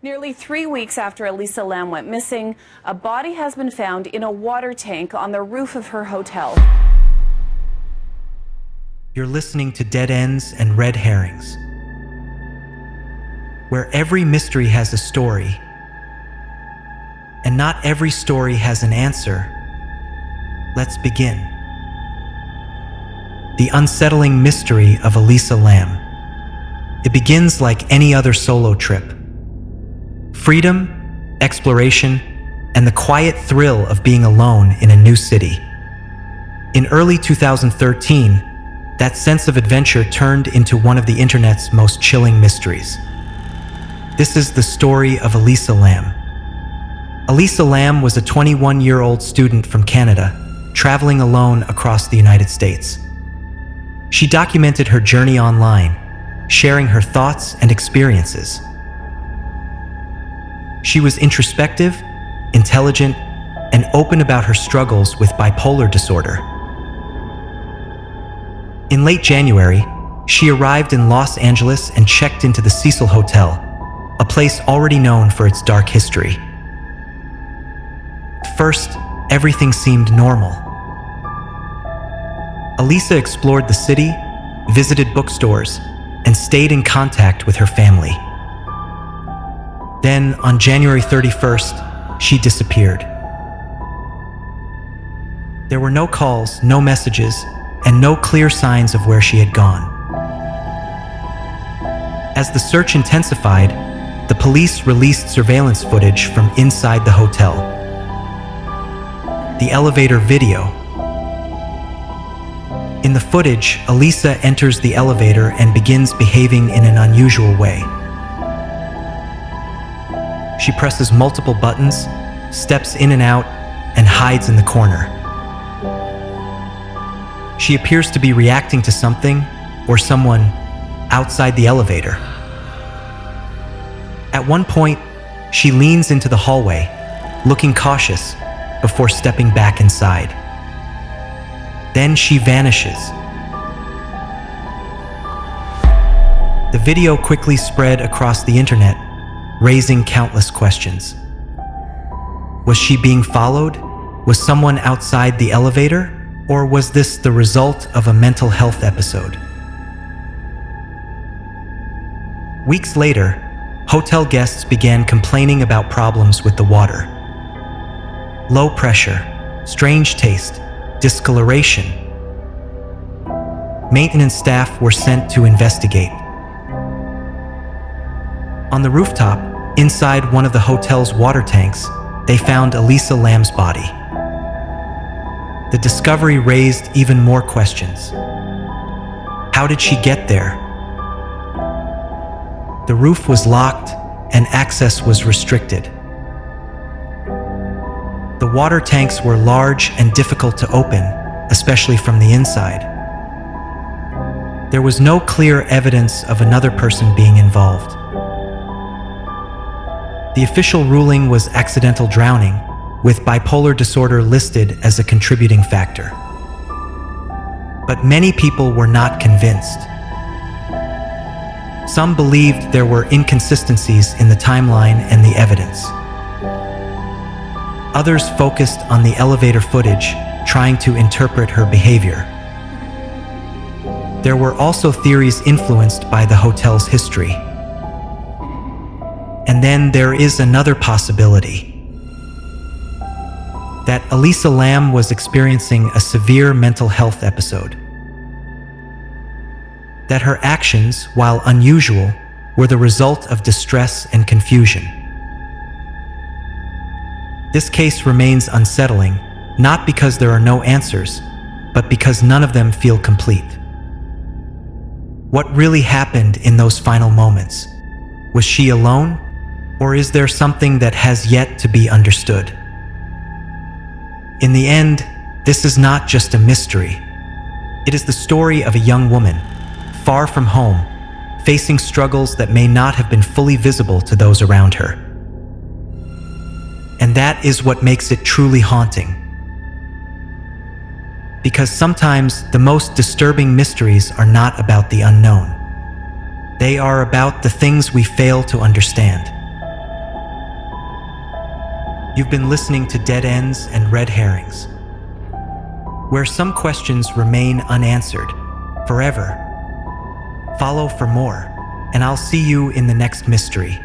Nearly 3 weeks after Elisa Lam went missing, a body has been found in a water tank on the roof of her hotel. You're listening to Dead Ends and Red Herrings, where every mystery has a story, and not every story has an answer. Let's begin. The unsettling mystery of Elisa Lam. It begins like any other solo trip. Freedom, exploration, and the quiet thrill of being alone in a new city. In early 2013, that sense of adventure turned into one of the internet's most chilling mysteries. This is the story of Elisa Lam. Elisa Lam was a 21-year-old student from Canada, traveling alone across the United States. She documented her journey online, sharing her thoughts and experiences. She was introspective, intelligent, and open about her struggles with bipolar disorder. In late January, she arrived in Los Angeles and checked into the Cecil Hotel, a place already known for its dark history. At first, everything seemed normal. Elisa explored the city, visited bookstores, and stayed in contact with her family. Then, on January 31st, she disappeared. There were no calls, no messages, and no clear signs of where she had gone. As the search intensified, the police released surveillance footage from inside the hotel. The elevator video. In the footage, Elisa enters the elevator and begins behaving in an unusual way. She presses multiple buttons, steps in and out, and hides in the corner. She appears to be reacting to something or someone outside the elevator. At one point, she leans into the hallway, looking cautious, before stepping back inside. Then she vanishes. The video quickly spread across the internet, raising countless questions. Was she being followed? Was someone outside the elevator? Or was this the result of a mental health episode? Weeks later, hotel guests began complaining about problems with the water. Low pressure, strange taste, discoloration. Maintenance staff were sent to investigate. On the rooftop, inside one of the hotel's water tanks, they found Elisa Lam's body. The discovery raised even more questions. How did she get there? The roof was locked and access was restricted. The water tanks were large and difficult to open, especially from the inside. There was no clear evidence of another person being involved. The official ruling was accidental drowning, with bipolar disorder listed as a contributing factor. But many people were not convinced. Some believed there were inconsistencies in the timeline and the evidence. Others focused on the elevator footage, trying to interpret her behavior. There were also theories influenced by the hotel's history. And then there is another possibility: that Elisa Lam was experiencing a severe mental health episode. That her actions, while unusual, were the result of distress and confusion. This case remains unsettling, not because there are no answers, but because none of them feel complete. What really happened in those final moments? Was she alone? Or is there something that has yet to be understood? In the end, this is not just a mystery. It is the story of a young woman, far from home, facing struggles that may not have been fully visible to those around her. And that is what makes it truly haunting. Because sometimes the most disturbing mysteries are not about the unknown. They are about the things we fail to understand. You've been listening to Dead Ends and Red Herrings, where some questions remain unanswered forever. Follow for more, and I'll see you in the next mystery.